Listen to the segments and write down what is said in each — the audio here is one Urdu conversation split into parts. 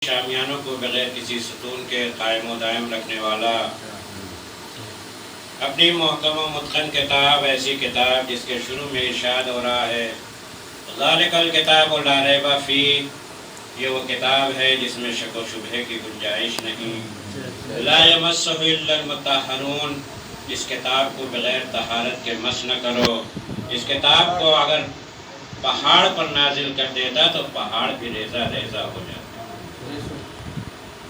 شامیانوں کو بغیر کسی ستون کے قائم و دائم رکھنے والا، اپنی محکم و متقن کتاب، ایسی کتاب جس کے شروع میں ارشاد ہو رہا ہے ذالک الکتاب لا ریب فیہ، یہ وہ کتاب ہے جس میں شک و شبہ کی گنجائش نہیں، لا یمسہ الا المطہرون، اس کتاب کو بغیر طہارت کے مس نہ کرو۔ اس کتاب کو اگر پہاڑ پر نازل کر دیتا تو پہاڑ بھی ریزہ ریزہ ہو جاتا۔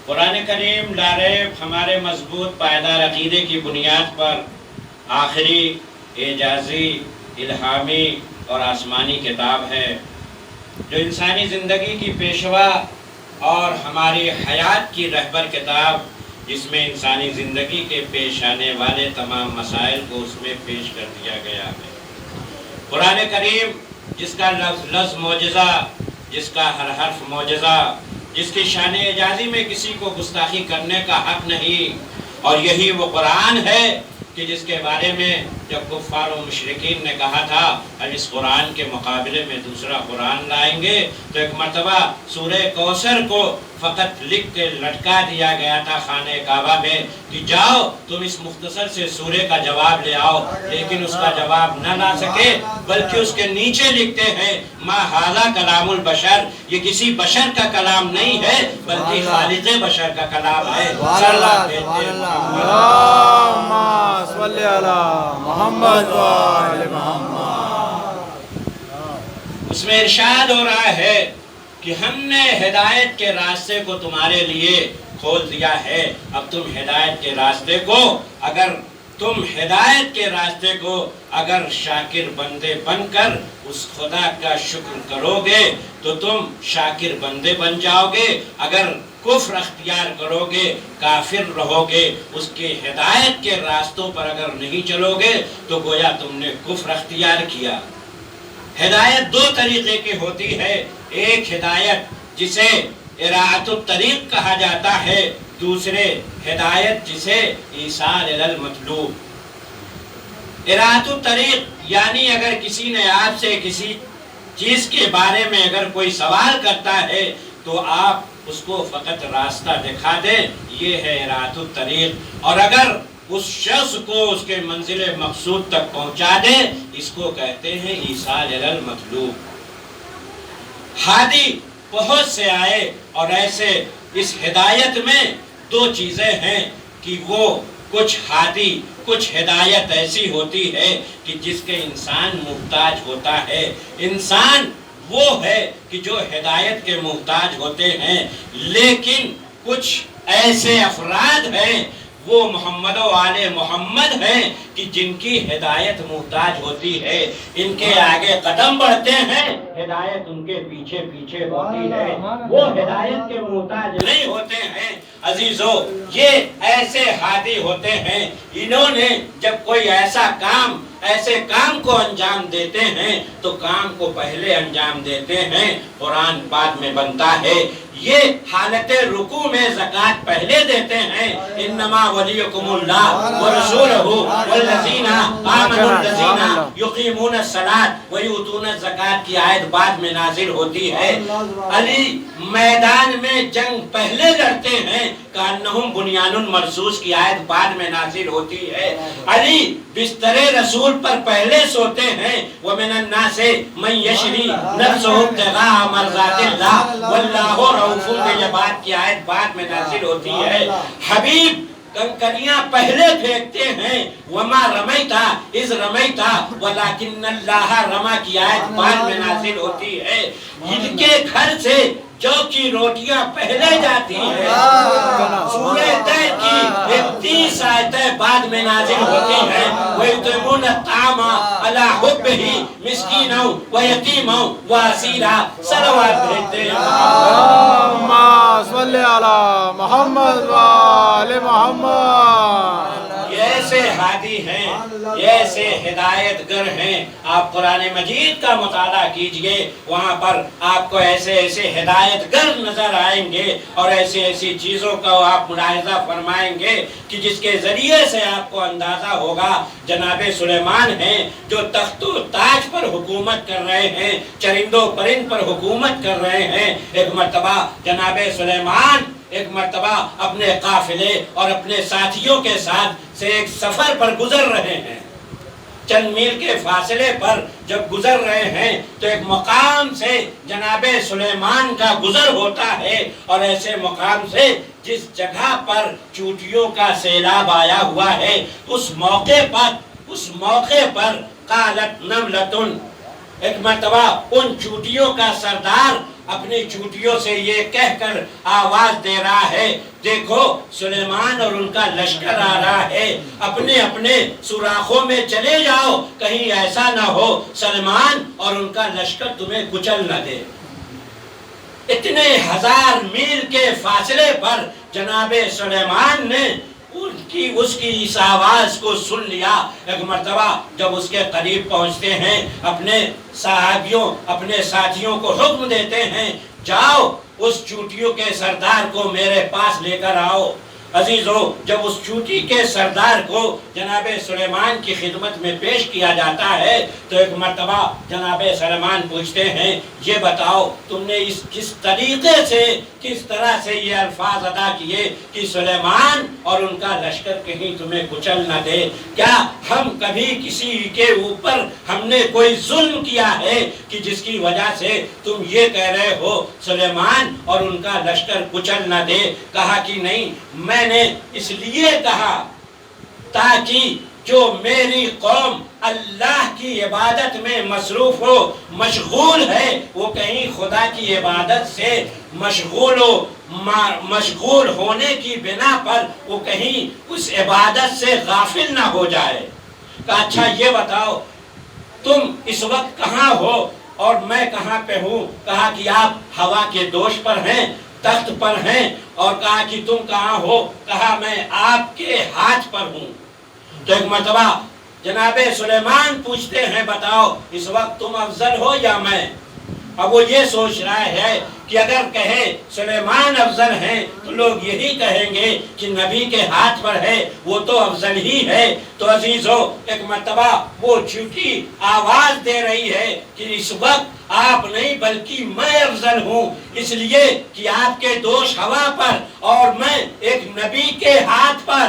قرآن کریم لا ریب ہمارے مضبوط پائیدار عقیدے کی بنیاد پر آخری اعجازی، الہامی اور آسمانی کتاب ہے، جو انسانی زندگی کی پیشوا اور ہماری حیات کی رہبر کتاب، جس میں انسانی زندگی کے پیش آنے والے تمام مسائل کو اس میں پیش کر دیا گیا ہے۔ قرآن کریم جس کا لفظ لفظ معجزہ، جس کا ہر حرف معجزہ، جس کی شان اعجازی میں کسی کو گستاخی کرنے کا حق نہیں، اور یہی وہ قرآن ہے کہ جس کے بارے میں جب کفار و مشرکین نے کہا تھا اب اس قرآن کے مقابلے میں دوسرا قرآن لائیں گے، تو ایک مرتبہ سورہ کوثر کو فقط لکھ کے لٹکا دیا گیا تھا خانہ کعبہ میں کہ جاؤ تم اس مختصر سے سورے کا جواب لے آؤ، لیکن اس کا جواب نہ لا سکے، بلکہ اس کے نیچے لکھتے ہیں ما ھذا کلام البشر، یہ کسی بشر کا کلام نہیں ہے بلکہ خالق بشر کا کلام ہے۔ صلی علی محمد و آل محمد۔ اس میں ارشاد ہو رہا ہے کہ ہم نے ہدایت کے راستے کو تمہارے لیے کھول دیا ہے، اب تم ہدایت کے راستے کو اگر شاکر بندے بن کر اس خدا کا شکر کرو گے تو تم شاکر بندے بن جاؤ گے، اگر کفر اختیار کرو گے، کافر رہو گے، اس کے ہدایت کے راستوں پر اگر نہیں چلو گے تو گویا تم نے کفر اختیار کیا۔ ہدایت دو طریقے کی ہوتی ہے، ایک ہدایت جسے اراعۃ الطریق کہا جاتا ہے، دوسرے ہدایت جسے ایصال الی المطلوب۔ اراعۃ الطریق یعنی اگر کسی نے آپ سے کسی چیز کے بارے میں اگر کوئی سوال کرتا ہے تو آپ اس کو فقط راستہ دکھا دیں، یہ ہے اراعۃ الطریق، اور اگر اس شخص کو اس کے منزل مقصود تک پہنچا دیں، اس کو کہتے ہیں ایصال الی المطلوب۔ ہادی بہت سے آئے اور ایسے اس ہدایت میں دو چیزیں ہیں کہ وہ کچھ ہادی، کچھ ہدایت ایسی ہوتی ہے کہ جس کے انسان محتاج ہوتا ہے، انسان وہ ہے کہ جو ہدایت کے محتاج ہوتے ہیں، لیکن کچھ ایسے افراد ہیں وہ محمد و آل محمد ہیں کہ جن کی ہدایت محتاج ہوتی ہے، ان کے آگے قدم بڑھتے ہیں، ہدایت ان کے پیچھے پیچھے ہوتی ہے، وہ ہدایت کے محتاج نہیں ہوتے ہیں۔ عزیزو، یہ ایسے ہادی ہوتے ہیں، انہوں نے جب کوئی ایسے کام کو انجام دیتے ہیں تو کام کو پہلے انجام دیتے ہیں، قرآن بعد میں بنتا ہے۔ یہ حالت رکوع میں زکوٰۃ پہلے دیتے ہیں، انما ولیکم اللہ ورسولہ والذین آمنوا الذین یقیمون الصلاۃ ویؤتون الزکوٰۃ کی آیت بعد میں نازل ہوتی ہے۔ علی میدان میں جنگ پہلے لڑتے ہیں، کأنہم بنیان مرصوص کی آیت بعد میں نازل ہوتی ہے۔ علی بستر رسول پر پہلے سوتے ہیں، وَمِنَ النَّاسِ مَن يَشْرِي نَفْسَهُ ابْتِغَاءَ مَرْضَاتِ اللَّهِ وَاللَّهُ رَءُوفٌ بِالْعِبَادِ کی آیت بعد میں نازل ہوتی ہے۔ حبیب کنکریاں پہلے پھینکتے ہیں، وَمَا رَمَيْتَ إِذْ رَمَيْتَ وَلَكِنَّ اللَّهَ رَمَى کی آیت بعد میں نازل ہوتی ہے۔ ان کے گھر سے جو کی روٹیاں پہلے جاتی ہیں، سورہ طے کی 30 آیتیں بعد میں نازل ہوتی ہیں، وَيُطْعِمُونَ الطَّعَامَ عَلَىٰ حُبِّهِ مِسْكِینًا وَیَتِیمًا وَاسِیرًا، صلوات بھیجتے ہیں۔ اللہم صلی علی محمد و آل محمد۔ یہ ایسے ہادی ہیں، ایسے ہدایت گر ہیں. آپ قرآن مجید کا مطالعہ کیجئے، وہاں پر آپ کو ایسے ایسے ہدایت گر نظر آئیں گے اور ایسی ایسی چیزوں کا آپ ملاحظہ فرمائیں گے کہ جس کے ذریعے سے آپ کو اندازہ ہوگا جناب سلیمان ہیں جو تخت و تاج پر حکومت کر رہے ہیں، چرندوں پرند پر حکومت کر رہے ہیں. ایک مرتبہ جناب سلیمان ایک مرتبہ اپنے قافلے اور اپنے ساتھیوں کے ساتھ سے ایک سفر پر گزر رہے ہیں. چند میل کے فاصلے پر جب گزر رہے ہیں تو ایک مقام سے جناب سلیمان کا گزر ہوتا ہے، اور ایسے مقام سے جس جگہ پر چونٹیوں کا سیلاب آیا ہوا ہے، اس موقع پر قالت نملتن، ایک مرتبہ ان چونٹیوں کا سردار اپنی چونٹیوں سے یہ کہہ کر آواز دے رہا ہے، دیکھو سلیمان اور ان کا لشکر آ رہا ہے، اپنے اپنے سوراخوں میں چلے جاؤ، کہیں ایسا نہ ہو سلیمان اور ان کا لشکر تمہیں کچل نہ دے. اتنے 1000 میل کے فاصلے پر جناب سلیمان نے اس کی اس آواز کو سن لیا. ایک مرتبہ جب اس کے قریب پہنچتے ہیں، اپنے صحابیوں اپنے ساتھیوں کو حکم دیتے ہیں، جاؤ اس چونٹیوں کے سردار کو میرے پاس لے کر آؤ. عزیزو، جب اس چونٹی کے سردار کو جناب سلیمان کی خدمت میں پیش کیا جاتا ہے تو ایک مرتبہ جناب سلیمان پوچھتے ہیں، یہ بتاؤ تم نے کس طریقے سے کس طرح سے یہ الفاظ ادا کیے کہ سلیمان اور ان کا لشکر کہیں تمہیں کچل نہ دے؟ کیا ہم کبھی کسی کے اوپر ہم نے کوئی ظلم کیا ہے کہ جس کی وجہ سے تم یہ کہہ رہے ہو سلیمان اور ان کا لشکر کچل نہ دے؟ کہا کہ نہیں، میں نے اس لیے کہا تاکہ جو میری قوم اللہ کی عبادت میں مصروف ہو، مشغول ہے، وہ کہیں خدا کی عبادت سے مشغول ہونے کی بنا پر وہ کہیں اس عبادت سے غافل نہ ہو جائے. کہا اچھا یہ بتاؤ تم اس وقت کہاں ہو اور میں کہاں پہ ہوں؟ کہا کہ آپ ہوا کے دوش پر ہیں، تخت پر ہیں. اور کہا کہ تم کہاں ہو؟ کہا میں آپ کے ہاتھ پر ہوں. تو ایک مرتبہ جناب سلیمان پوچھتے ہیں، بتاؤ اس وقت تم افضل ہو یا میں؟ اب وہ یہ سوچ رہا ہے کہ اگر کہے سلیمان افضل ہیں تو لوگ یہی کہیں گے کہ نبی کے ہاتھ پر ہے، وہ تو افضل ہی ہے. تو عزیزو، ایک مرتبہ وہ جھوٹی آواز دے رہی ہے کہ اس وقت آپ نہیں بلکہ میں افضل ہوں، اس لیے کہ آپ کے دوش ہوا پر اور میں ایک نبی کے ہاتھ پر.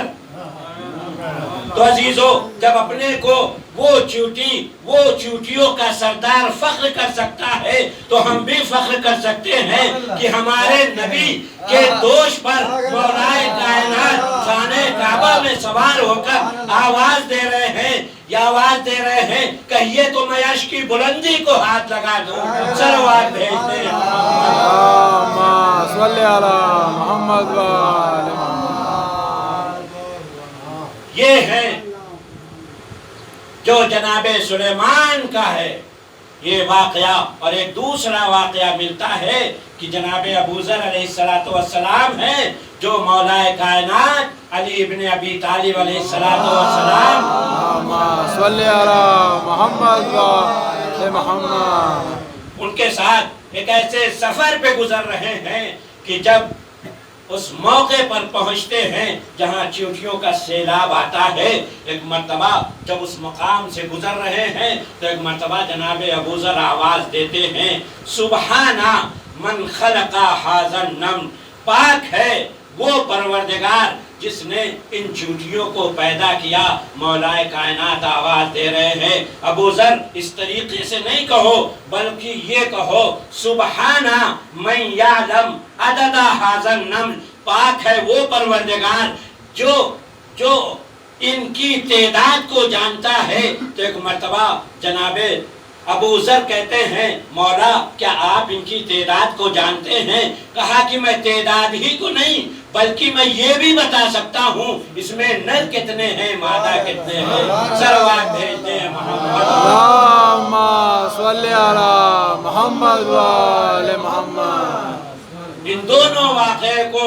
تو عزیزو، جب اپنے کو وہ چونٹیوں کا سردار فخر کر سکتا ہے تو ہم بھی فخر کر سکتے ہیں کہ ہمارے نبی کے دوش پر مولائے کائنات خانہ کعبہ میں سوار ہو کر آواز دے رہے ہیں کہیے تو میں عرش کی بلندی کو ہاتھ لگا دوں. صلوات بھیجتے ہیں. صلی علی محمد و آل محمد. یہ ہے جو جناب سلیمان کا ہے یہ واقعہ. اور ایک دوسرا واقعہ ملتا ہے کہ جناب ابوذر علیہ السلام ہیں جو مولا کائنات علی ابن ابی طالب علیہ السلام صلی علی محمد و آل محمد ان کے ساتھ ایک ایسے سفر پہ گزر رہے ہیں کہ جب اس موقع پر پہنچتے ہیں جہاں چونٹیوں کا سیلاب آتا ہے. ایک مرتبہ جب اس مقام سے گزر رہے ہیں تو ایک مرتبہ جناب ابوذر آواز دیتے ہیں، سبحانہ من خلق ھذا النمل، پاک ہے وہ پروردگار جس نے ان چونٹیوں کو پیدا کیا. مولا کائنات آواز دے رہے ہیں، ابوذر اس طریقے سے نہیں کہو بلکہ یہ کہو سبحانہ من یعلم عدد ھذا النمل، پاک ہے وہ پروردگار جو ان کی تعداد کو جانتا ہے. تو ایک مرتبہ جناب ابوذر کہتے ہیں، مولا کیا آپ ان کی تعداد کو جانتے ہیں؟ کہا کہ میں تعداد ہی کو نہیں بلکہ میں یہ بھی بتا سکتا ہوں اس میں نر کتنے ہیں مادہ کتنے ہیں. صلوات بھیجتے ہیں محمد. اللہم صلی علی محمد و آل محمد. ان دونوں واقعے کو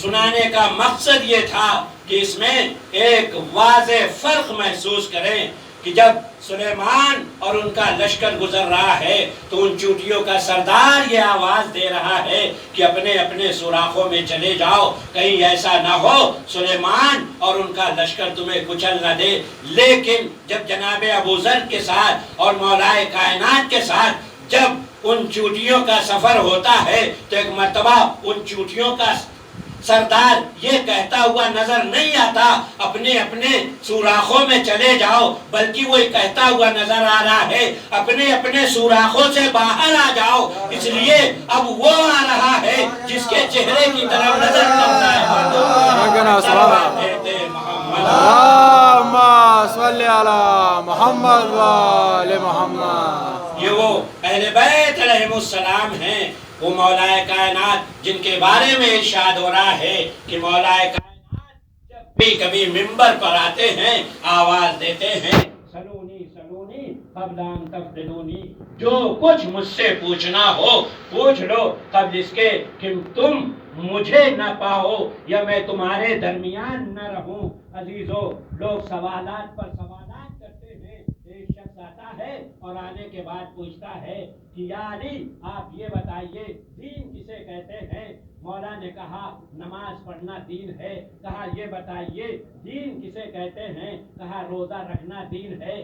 سنانے کا مقصد یہ تھا کہ اس میں ایک واضح فرق محسوس کریں کہ جب سلیمان اور ان کا لشکر گزر رہا ہے تو ان چوٹیوں کا سردار یہ آواز دے رہا ہے کہ اپنے اپنے سوراخوں میں چلے جاؤ، کہیں ایسا نہ ہو سلیمان اور ان کا لشکر تمہیں کچل نہ دے۔ لیکن جب جناب ابو ذر کے ساتھ اور مولائے کائنات کے ساتھ جب ان چوٹیوں کا سفر ہوتا ہے تو ایک مرتبہ ان چوٹیوں کا سردار یہ کہتا ہوا نظر نہیں آتا اپنے اپنے سوراخوں میں چلے جاؤ، بلکہ وہ کہتا ہوا نظر آ رہا ہے اپنے اپنے سوراخوں سے باہر آ جاؤ، اس لیے اب وہ آ رہا ہے جس کے چہرے کی طرف نظر کرتا ہے۔ اللہم صلی علی محمد و آل محمد۔ یہ وہ اہل بیت علیہم السلام ہیں، وہ مولا کائنات جن کے بارے میں ارشاد ہو رہا ہے کہ مولا کائنات جب بھی کبھی منبر پر آتے ہیں آواز دیتے ہیں سلونی سلونی قبل ان تفقدونی، جو کچھ مجھ سے پوچھنا ہو پوچھ لو قبل اس کے کہ تم مجھے نہ پاؤ یا میں تمہارے درمیان نہ رہوں۔ عزیزو، لوگ سوالات پر سوالات کرتے ہیں، ایک شخص آتا ہے اور آنے کے بعد پوچھتا ہے کہ یا علی آپ یہ بتائیے دین کسے کہتے ہیں؟ مولا نے کہا نماز پڑھنا دین ہے۔ کہا یہ بتائیے دین کسے کہتے ہیں؟ کہا روزہ رکھنا دین ہے۔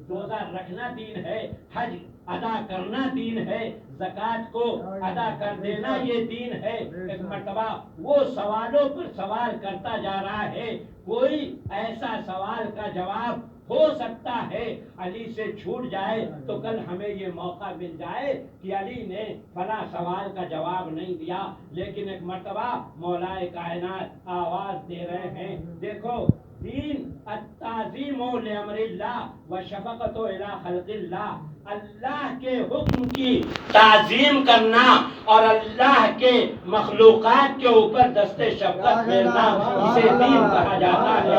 روزہ رکھنا دین ہے، حج ادا کرنا دین ہے، زکوٰۃ کو ادا کر دینا یہ دین ہے۔ ایک مرتبہ وہ سوالوں پر سوال کرتا جا رہا ہے، کوئی ایسا سوال کا جواب ہو سکتا ہے علی سے چھوٹ جائے تو کل ہمیں یہ موقع مل جائے کہ علی نے فلاں سوال کا جواب نہیں دیا، لیکن ایک مرتبہ مولا کائنات آواز دے رہے ہیں، دیکھو دین التعظیم لامر اللہ وشفقۃ الی خلق اللہ، اللہ کے حکم کی تعظیم کرنا اور اللہ کے مخلوقات کے اوپر دست شفقت پھیرنا، اسے دین کہا جاتا ہے۔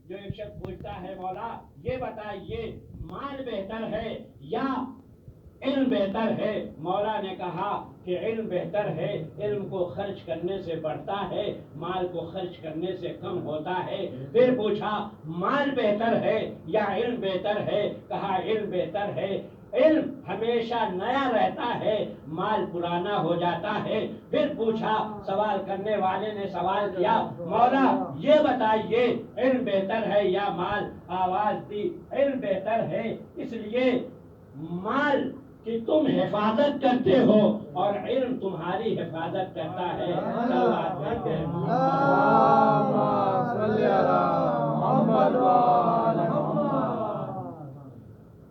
جو ایک شخص پوچھتا ہے مولا یہ بتائیے مال بہتر ہے یا علم بہتر ہے؟ مولا نے کہا کہ علم بہتر ہے، علم کو خرچ کرنے سے بڑھتا ہے، مال کو خرچ کرنے سے کم ہوتا ہے۔ پھر پوچھا مال بہتر ہے یا علم بہتر ہے؟ کہا علم بہتر ہے، علم ہمیشہ نیا رہتا ہے، مال پرانا ہو جاتا ہے۔ پھر پوچھا سوال کرنے والے نے سوال کیا مولا یہ بتائیے علم بہتر ہے یا مال؟ آواز دی علم بہتر ہے، اس لیے مال کہ تم حفاظت کرتے ہو اور علم تمہاری حفاظت کرتا ہے۔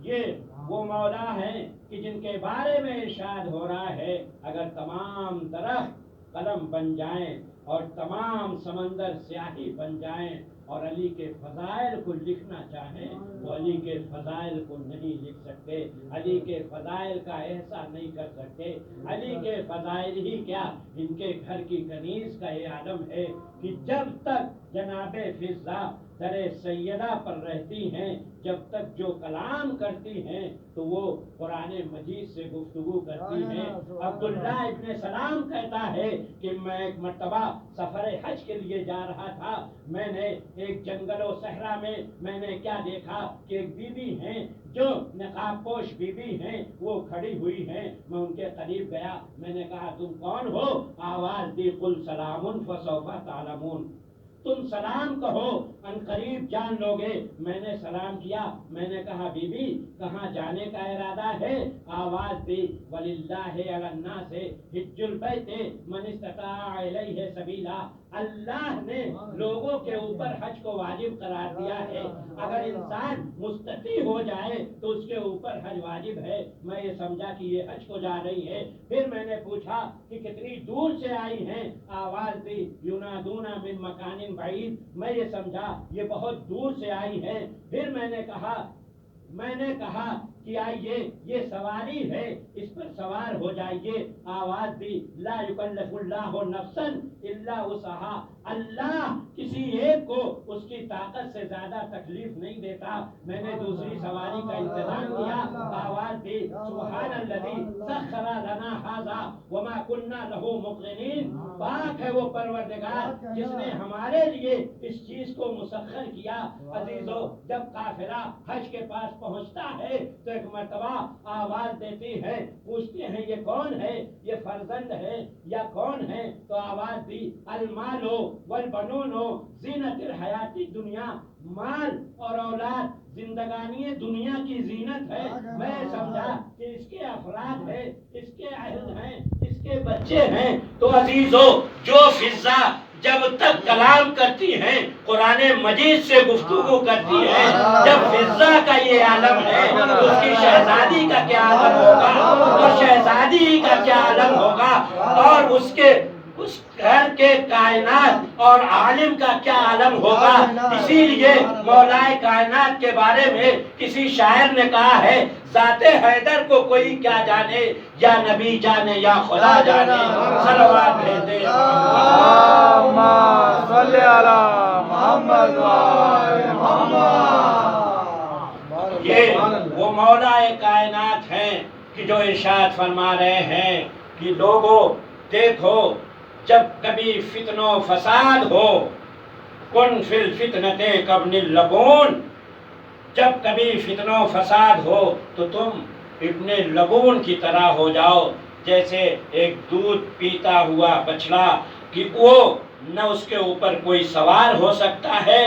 یہ وہ مولا ہیں کہ جن کے بارے میں ارشاد ہو رہا ہے اگر تمام درخت قلم بن جائیں اور تمام سمندر سیاہی بن جائیں اور علی کے فضائل کو لکھنا چاہیں تو علی کے فضائل کو نہیں لکھ سکتے، علی کے فضائل کا احسان نہیں کر سکتے۔ علی کے فضائل ہی کیا، ان کے گھر کی کنیز کا یہ عالم ہے کہ جب تک جناب فضہ در سیدہ پر رہتی ہیں، جب تک جو کلام کرتی ہیں تو وہ قرآن مجید سے گفتگو کرتی ہیں۔ عبداللہ ابن سلام کہتا ہے کہ میں ایک مرتبہ سفر حج کے لیے جا رہا تھا، میں نے ایک جنگل و صحرا میں نے کیا دیکھا کہ ایک بی بی ہیں جو نقاب پوش بی بی ہیں، وہ کھڑی ہوئی ہیں۔ میں ان کے قریب گیا، میں نے کہا تم کون ہو؟ آواز دی قل سلام فسوف تعلمون، تم سلام کہو ان قریب جان لوگے۔ میں نے سلام کیا، میں نے کہا بی بی کہاں جانے کا ارادہ ہے؟ آواز دی وَلِلَّهِ عَلَى النَّاسِ حِجُّ الْبَيْتِ مَنِ اسْتَطَاعَ إِلَيْهِ سَبِيلًا، اللہ نے لوگوں کے اوپر حج کو واجب قرار دیا ہے، اگر انسان مستطیع ہو جائے تو اس کے اوپر حج واجب ہے۔ میں یہ سمجھا کہ یہ حج کو جا رہی ہے۔ پھر میں نے پوچھا کہ کتنی دور سے آئی ہیں؟ آواز دی یونادون من مکان بعید، میں یہ سمجھا یہ بہت دور سے آئی ہیں۔ پھر میں نے کہا کہ آئیے یہ سواری ہے، اس پر سوار ہو جائیے۔ آواز دی لا یکلف اللہ نفسا الا وسعہا، اللہ کسی ایک کو اس کی طاقت سے زیادہ تکلیف نہیں دیتا۔ میں نے دوسری سواری کا انتظام کیا، آواز دی سبحان الذی سخر لنا ھذا وما كنا له مقرنین، پاک ہے وہ پروردگار جس نے ہمارے لیے اس چیز کو مسخر کیا۔ عزیزو، جب قافلہ حج کے پاس پہنچتا ہے تو ایک مرتبہ آواز دیتی ہے، پوچھتے ہیں یہ کون ہے، یہ فرزند ہے یا کون ہے؟ تو آواز دی المال والبنون زینت الحیات دنیا، مال اور اولاد زندگانی دنیا کی زینت ہے۔ میں سمجھا کہ اس کے افراد ہیں، اس کے اہل ہیں، اس کے بچے ہیں۔ تو عزیزو، جو فضا جب تک کلام کرتی ہیں، قرآن مجید سے گفتگو کرتی ہیں، جب فضا کا یہ عالم ہے تو اس کی شہزادی کا کیا عالم ہوگا، اور شہزادی کا کیا عالم ہوگا، اور اس گھر کے کائنات اور عالم کا کیا عالم ہوگا۔ اسی لیے مولا کائنات کے بارے میں کسی شاعر نے کہا ہے، ذات حیدر کو کوئی کیا جانے، یا نبی جانے یا خدا جانے۔ صلوات بھیجتے اللہم صلی علی محمد و آل محمد۔ یہ وہ مولا کائنات ہیں کہ جو ارشاد فرما رہے ہیں کہ لوگوں دیکھو، جب کبھی فتن و فساد ہو، کن فی الفتنۃ کابن اللبون، جب کبھی فتن و فساد ہو تو تم ابن لبون کی طرح ہو جاؤ، جیسے ایک دودھ پیتا ہوا بچڑا کہ وہ نہ اس کے اوپر کوئی سوار ہو سکتا ہے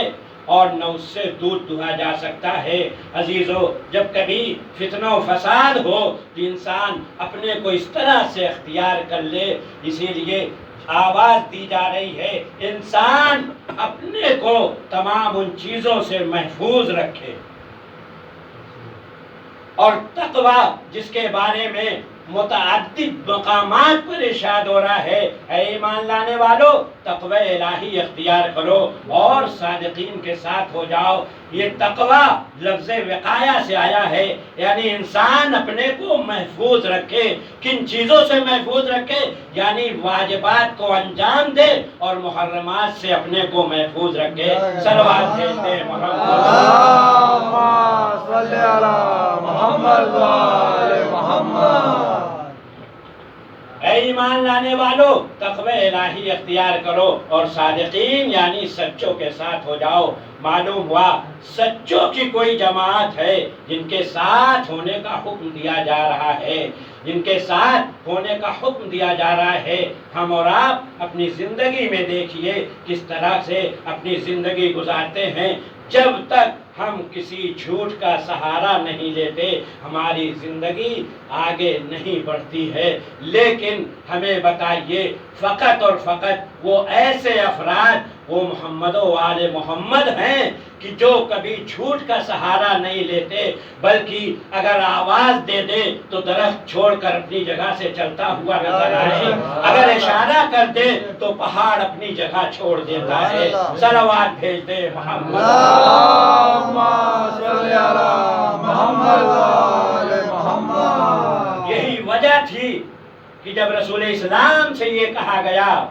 اور نہ اس سے دودھ دہا جا سکتا ہے۔ عزیزو، جب کبھی فتن و فساد ہو تو انسان اپنے کو اس طرح سے اختیار کر لے۔ اسی لیے آواز دی جا رہی ہے انسان اپنے کو تمام ان چیزوں سے محفوظ رکھے، اور تقوی جس کے بارے میں متعدد مقامات پر ارشاد ہو رہا ہے، اے ایمان لانے والو تقوی الہی اختیار کرو اور صادقین کے ساتھ ہو جاؤ۔ یہ تقوی لفظ وقایا سے آیا ہے، یعنی انسان اپنے کو محفوظ رکھے۔ کن چیزوں سے محفوظ رکھے؟ یعنی واجبات کو انجام دے اور محرمات سے اپنے کو محفوظ رکھے۔ صلوات بھیجتے ہیں محمد اللہم صلی علی محمد و آل محمد۔ اے ایمان لانے والو تقوی الہی اختیار کرو اور صادقین یعنی سچوں کے ساتھ ہو جاؤ۔ معلوم ہوا سچوں کی کوئی جماعت ہے جن کے ساتھ ہونے کا حکم دیا جا رہا ہے، جن کے ساتھ ہونے کا حکم دیا جا رہا ہے۔ ہم اور آپ اپنی زندگی میں دیکھیے کس طرح سے اپنی زندگی گزارتے ہیں۔ جب تک ہم کسی جھوٹ کا سہارا نہیں لیتے ہماری زندگی آگے نہیں بڑھتی ہے۔ لیکن ہمیں بتائیے، فقط اور فقط وہ ایسے افراد وہ محمد و آل محمد ہیں کہ جو کبھی جھوٹ کا سہارا نہیں لیتے، بلکہ اگر آواز دے دے تو درخت چھوڑ کر اپنی جگہ سے چلتا ہوا نظر آئے، اگر اشارہ کر دے تو پہاڑ اپنی جگہ چھوڑ دیتا ہے۔ صلوات بھیج دے محمد اللہم صلی علی محمد و آل محمد۔ یہی وجہ تھی کہ جب رسول اسلام سے یہ کہا گیا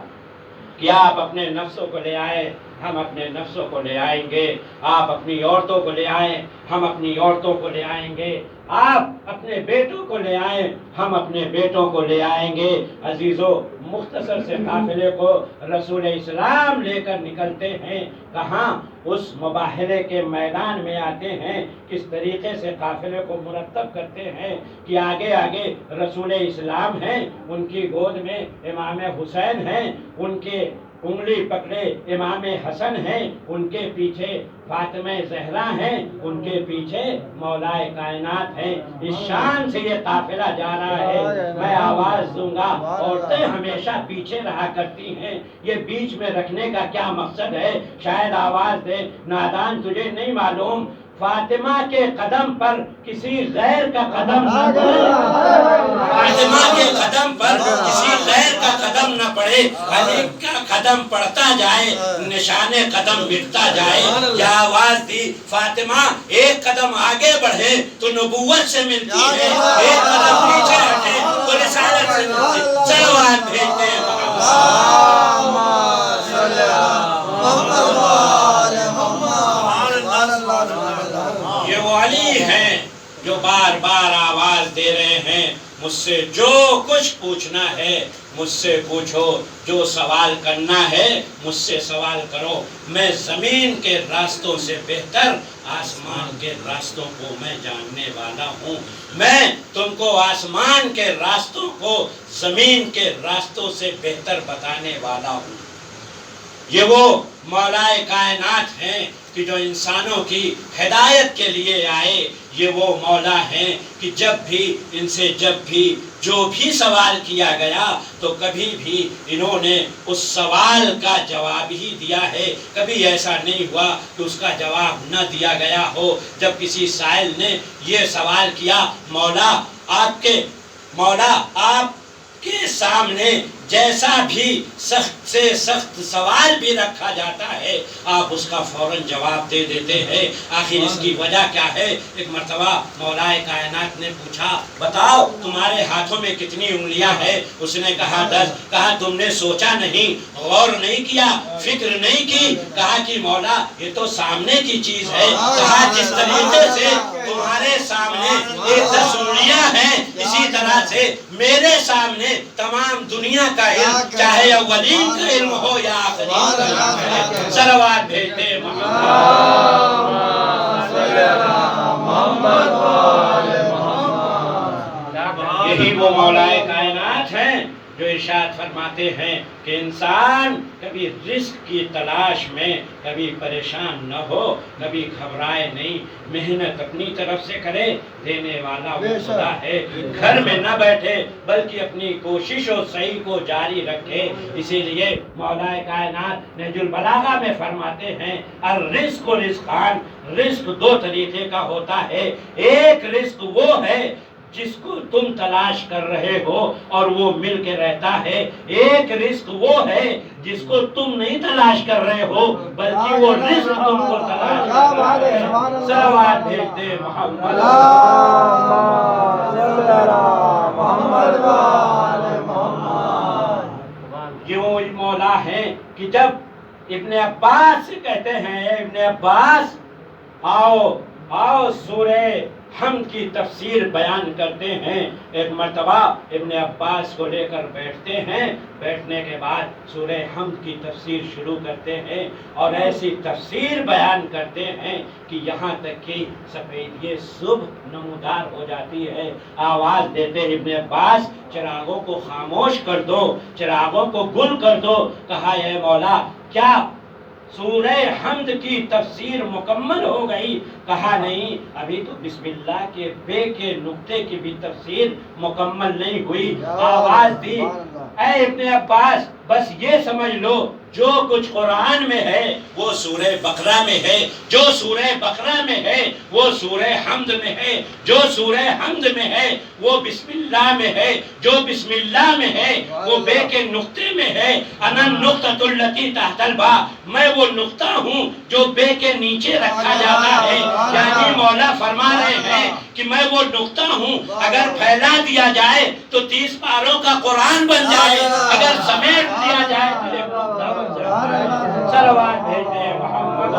کہ آپ اپنے نفسوں کو لے آئے، ہم اپنے نفسوں کو لے آئیں گے، آپ اپنی عورتوں کو لے آئیں، ہم اپنی عورتوں کو لے آئیں گے، آپ اپنے بیٹوں کو لے آئیں، ہم اپنے بیٹوں کو لے آئیں گے۔ عزیزو، مختصر سے قافلے کو رسول اسلام لے کر نکلتے ہیں، کہاں؟ اس مباحثے کے میدان میں آتے ہیں، کس طریقے سے قافلے کو مرتب کرتے ہیں کہ آگے آگے رسول اسلام ہیں، ان کی گود میں امام حسین ہیں، ان کے انگلی پکڑے امام حسن ہیں، ان کے پیچھے فاطمہ زہرا ہیں، ان کے پیچھے مولا کائنات ہیں۔ اس شان سے یہ قافلہ جا رہا ہے۔ میں آواز دوں گا، عورتیں ہمیشہ پیچھے رہا کرتی ہیں، یہ بیچ میں رکھنے کا کیا مقصد ہے؟ شاید آواز دے نادان تجھے نہیں معلوم، فاطمہ کے قدم پر کسی غیر کا قدم نہ پڑے، فاطمہ کے قدم پر کسی غیر کا قدم نہ پڑے، علی کا قدم پڑتا جائے، نشان قدم مٹتا جائے. یہ آواز دی فاطمہ ایک قدم آگے بڑھے تو نبوت سے ملتی ہے، ایک قدم پیچھے ہٹے تو رسالت سے ملتی ہے. صلوات بھیجتے ہیں یہ وہ علی ہیں جو بار بار آواز دے رہے ہیں مجھ سے جو کچھ پوچھنا ہے مجھ سے پوچھو، جو سوال کرنا ہے مجھ سے سوال کرو. میں زمین کے راستوں سے بہتر آسمان کے راستوں کو میں جاننے والا ہوں. میں تم کو آسمان کے راستوں کو زمین کے راستوں سے بہتر بتانے والا ہوں. یہ وہ مولائے کائنات ہیں کہ جو انسانوں کی ہدایت کے لیے آئے. یہ وہ مولا ہیں کہ جب بھی جو بھی سوال کیا گیا تو کبھی بھی انہوں نے اس سوال کا جواب ہی دیا ہے. کبھی ایسا نہیں ہوا کہ اس کا جواب نہ دیا گیا ہو. جب کسی سائل نے یہ سوال کیا مولا آپ کے سامنے جیسا بھی سخت سے سخت سوال بھی رکھا جاتا ہے آپ اس کا فوراً جواب دے دیتے ہیں. آخر اس کی وجہ کیا ہے؟ ایک مرتبہ مولائے کائنات نے پوچھا بتاؤ تمہارے ہاتھوں میں کتنی انگلیاں ہیں؟ اس نے کہا 10. کہا تم نے سوچا نہیں، غور نہیں کیا، فکر نہیں کی؟ کہا کہ مولا یہ تو سامنے کی چیز ہے. کہا جس طریقے سے تمہارے سامنے یہ 10 انگلیاں ہیں اسی طرح سے میرے سامنے تمام دنیا کا علم، چاہے اولین کا علم ہو یا آخرین کا علم. صلوات بھیجتے یہی وہ مولائے کائنات ہیں جو ارشاد فرماتے ہیں کہ انسان کبھی رزق کی تلاش میں کبھی پریشان نہ ہو، کبھی گھبرائے نہیں. محنت اپنی طرف سے کرے، دینے والا وہ خدا ہے. گھر میں نہ بیٹھے بلکہ اپنی کوشش و سعی کو جاری رکھے. اسی لیے مولائے کائنات نہج البلاغہ میں فرماتے ہیں الرزق رزقان، رزق 2 طریقے کا ہوتا ہے. ایک رزق وہ ہے جس کو تم تلاش کر رہے ہو اور وہ مل کے رہتا ہے. ایک رزق وہ ہے جس کو تم نہیں تلاش کر رہے ہو بلکہ وہ رزق تم کو تلاش کر رہا ہے. صلوات بھیجتے محمد یہ وہ مولا ہیں کہ جب ابن عباس سے کہتے ہیں ابن عباس آؤ سورہ حمد کی تفسیر بیان کرتے ہیں. ایک مرتبہ ابن عباس کو لے کر بیٹھتے ہیں. بیٹھنے کے بعد سورہ حمد کی تفسیر شروع کرتے ہیں اور ایسی تفسیر بیان کرتے ہیں کہ یہاں تک کہ سفیدی صبح نمودار ہو جاتی ہے. آواز دیتے ابن عباس چراغوں کو خاموش کر دو، چراغوں کو گل کر دو. کہا اے مولا کیا سورہ حمد کی تفسیر مکمل ہو گئی؟ کہا نہیں، ابھی تو بسم اللہ کے بے کے نقطے کی بھی تفسیر مکمل نہیں ہوئی. آواز دی اے ابن عباس بس یہ سمجھ لو جو کچھ قرآن میں ہے وہ سورہ بقرہ میں ہے، جو سورہ بقرہ میں ہے وہ سورہ حمد میں ہے، جو سورہ حمد میں ہے وہ بسم اللہ میں ہے، جو بسم اللہ میں ہے وہ بے کے نقطے میں ہے. انا النقطۃ التی تحت الباء، میں وہ نقطہ ہوں جو بے کے نیچے رکھا جاتا ہے. یعنی مولا فرما رہے ہیں کہ میں وہ نقطہ ہوں، اگر پھیلا دیا جائے تو 30 پاروں کا قرآن بن جائے، اگر سمیٹ دیا جائے تو ایک نقطہ بن جائے. صلوات بھیجتے ہیں محمد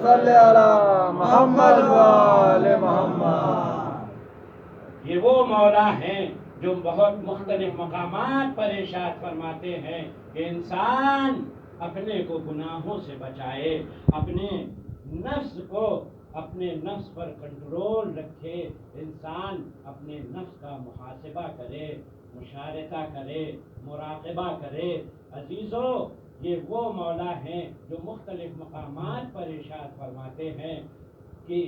صلی علی محمد وآل محمد. یہ وہ مولا ہیں جو بہت مختلف مقامات پر ارشاد فرماتے ہیں کہ انسان اپنے کو گناہوں سے بچائے، اپنے نفس پر کنٹرول رکھے. انسان اپنے نفس کا محاسبہ کرے، مشارکہ کرے، مراقبہ کرے. عزیزو یہ وہ مولا ہیں جو مختلف مقامات پر ارشاد فرماتے ہیں کہ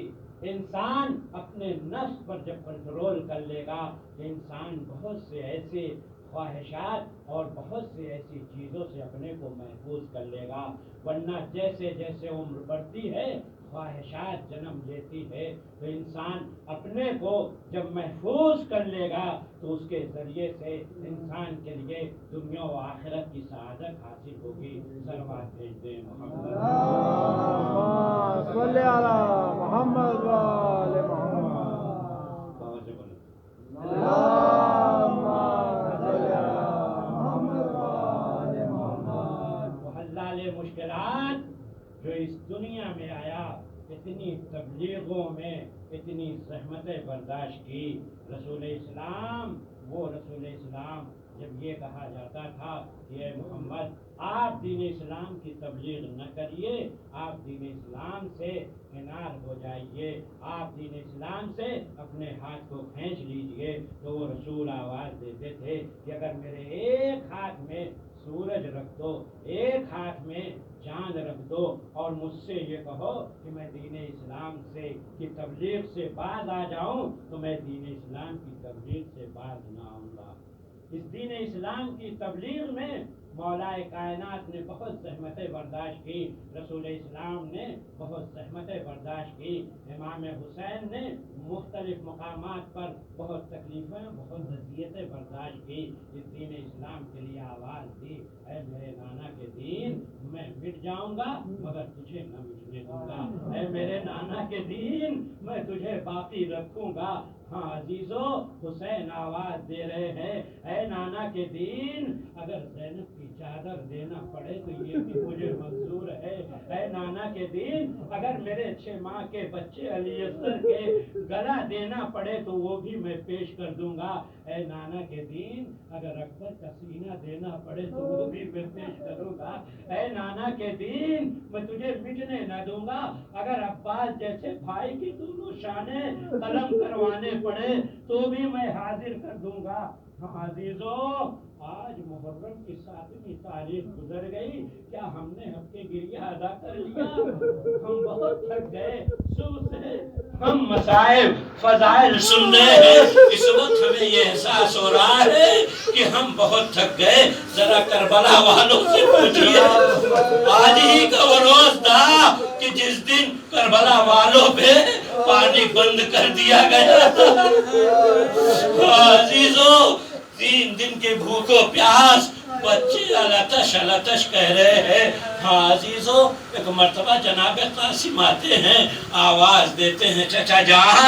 انسان اپنے نفس پر جب کنٹرول کر لے گا انسان بہت سے ایسے خواہشات اور بہت سے ایسی چیزوں سے اپنے کو محفوظ کر لے گا. ورنہ جیسے جیسے عمر بڑھتی ہے خواہشات جنم لیتی ہے، تو انسان اپنے کو جب محفوظ کر لے گا تو اس کے ذریعے سے انسان کے لیے دنیا و آخرت کی سعادت حاصل ہوگی. صلوات بھیج دیں محمد. اللهم صل على محمد وآل محمد. اللهم صل على محمد وآل محمد. حلال مشکلات جو اس دنیا میں آیا، اتنی تبلیغوں میں اتنی زحمتیں برداشت کی. رسول اسلام، وہ رسول اسلام جب یہ کہا جاتا تھا کہ اے محمد آپ دین اسلام کی تبلیغ نہ کریے، آپ دین اسلام سے کنار ہو جائیے، آپ دین اسلام سے اپنے ہاتھ کو کھینچ لیجئے، تو وہ رسول آواز دیتے تھے کہ اگر میرے ایک ہاتھ میں سورج رکھ دو، ایک ہاتھ میں چاند رکھ دو، اور مجھ سے یہ کہو کہ میں دین اسلام سے کی تبلیغ سے باز آ جاؤں، تو میں دین اسلام کی تبلیغ سے باز نہ آؤں گا. اس دین اسلام کی تبلیغ میں مولا کائنات نے بہت زحمتیں برداشت کی، رسول اسلام نے بہت زحمتیں برداشت کی، امام حسین نے مختلف مقامات پر بہت تکلیفیں، بہت اذیتیں برداشت کی. اس دین اسلام کے لیے آواز دی، اے میرے نانا کے دین میں مٹ جاؤں گا مگر تجھے نہ مٹنے دوں گا، اے میرے نانا کے دین میں تجھے باقی رکھوں گا. ہاں عزیزو، حسین آواز دے رہے ہیں، اے نانا کے دین اگر زینب کی چادر دینا پڑے تو یہ بھی مجھے منظور ہے، اے نانا کے دین اگر میرے 6 ماہ کے بچے علی اصغر کے گلا دینا پڑے تو وہ بھی میں پیش کر دوں گا، اے نانا کے دین اگر اکبر کا سینہ دینا پڑے تو وہ بھی میں پیش کروں گا، اے نانا کے دین میں تجھے مٹنے نہ دوں گا، اگر عباس جیسے بھائی کی دونوں شانیں قلم کروانے پڑے تو بھی میں حاضر کر دوں گا. ہاں عزیزو، آج محرم کی 7ویں تاریخ گزر گئی، کیا ہم نے حق گریہ ادا کر لیا؟ ہم بہت تھک گئے، صبح سے ہم مصائب فضائل سن رہے ہیں، اس وقت ہمیں یہ احساس ہو رہا ہے کہ ہم بہت تھک گئے. ذرا کربلا والوں سے پوچھیے، آج ہی کا وہ روز تھا کہ جس دن کربلا والوں پہ پانی بند کر دیا گیا تھا. عزیزو، 3 دن کے بھوک و پیاس، بچے الاتش کہہ رہے ہیں. ہاں عزیزو، ایک مرتبہ جناب قاسم آتے ہیں، آواز دیتے ہیں، چچا جان